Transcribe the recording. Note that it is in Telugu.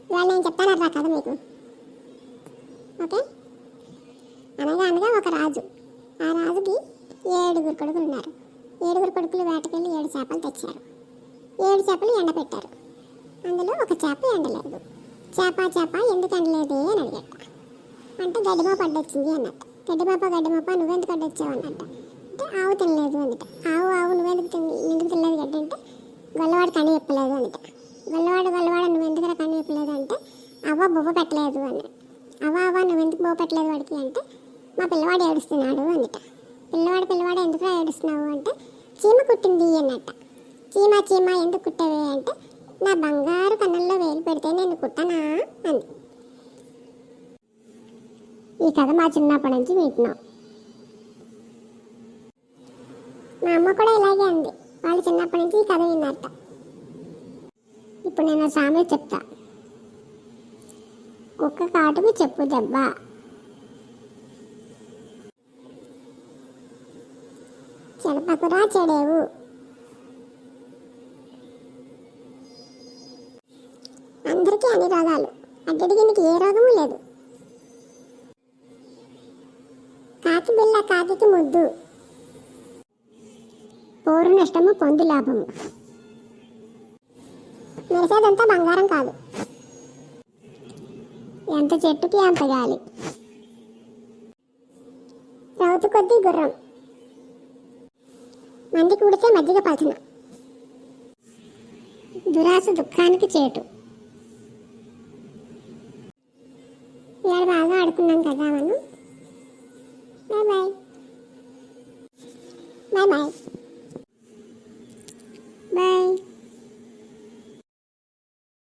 ఇవాళ నేను చెప్తాను రా కథ మీకు. ఓకే. అనగా అనగా ఒక రాజు. ఆ రాజుకి 7 కొడుకులు ఉన్నారు. 7 కొడుకులు వేటకెళ్ళి 7 చేపలు తెచ్చారు. 7 చేపలు ఎండపెట్టారు. అందులో ఒక చేప ఎండలేదు. చేప ఎందుకు ఎండలేదే అని అడిగట. అంటే గడ్డిమాప అడ్డొచ్చింది అన్నట్టు. గడ్డిమాప నువ్వెందుకు అడ్డొచ్చావు అన్నట్ట. అంటే ఆవు తినలేదు అందుట. ఆవు నువ్వెందుకు తినలేదు గడ్డి అంటే గొల్లవాడు కని చెప్పలేదు అందుట. గొల్లవాడు నువ్వెందుకు కని చెప్పలేదు అంటే అవ్వ బొవ్వ పెట్టలేదు అన్నాడు. అవ్వ నువ్వెందుకు బొవ్వ పెట్టలేదు వాడికి అంటే మా పిల్లవాడు ఏడుస్తున్నాడు అందుట. పిల్లవాడు ఎందుకు ఏడుస్తున్నావు అంటే చీమ కుట్టింది అన్నట్ట. చీమ ఎందుకు కుట్టావే అంటే నా బంగారు కన్నుల్లో వేలు పెడితే నేను కుట్టనా అంది. ఈ కథ మా చిన్నప్పటి నుంచి వింటున్నాం. మా అమ్మ కూడా ఇలాగే అంది. వాళ్ళు చిన్నప్పటి నుంచి ఈ కథ విన్నట్ట. ఇప్పుడు నేను సామెత చెప్తా. కుక్క కాటుకు చెప్పు దెబ్బ. చెడపకురా చెడేవు. అందరికీ అన్ని రోగాలు, అడ్డడికి నీకు ఏ రోగము లేదు. కాకి బిల్ల కాకి ముద్దు. పోరు నష్టము పొందు లాభము. మెరిసేదంతా బంగారం కాదు, ఎంత చెట్టుకి అంత గాలి. రౌతు కొద్దీ గుర్రం. మంది కూడితే మజ్జిగ పలచన. దురాశ దుఃఖానికి చేటు. ఇవాళ బాగా ఆడుకున్నాం కదా మనం. Bye bye.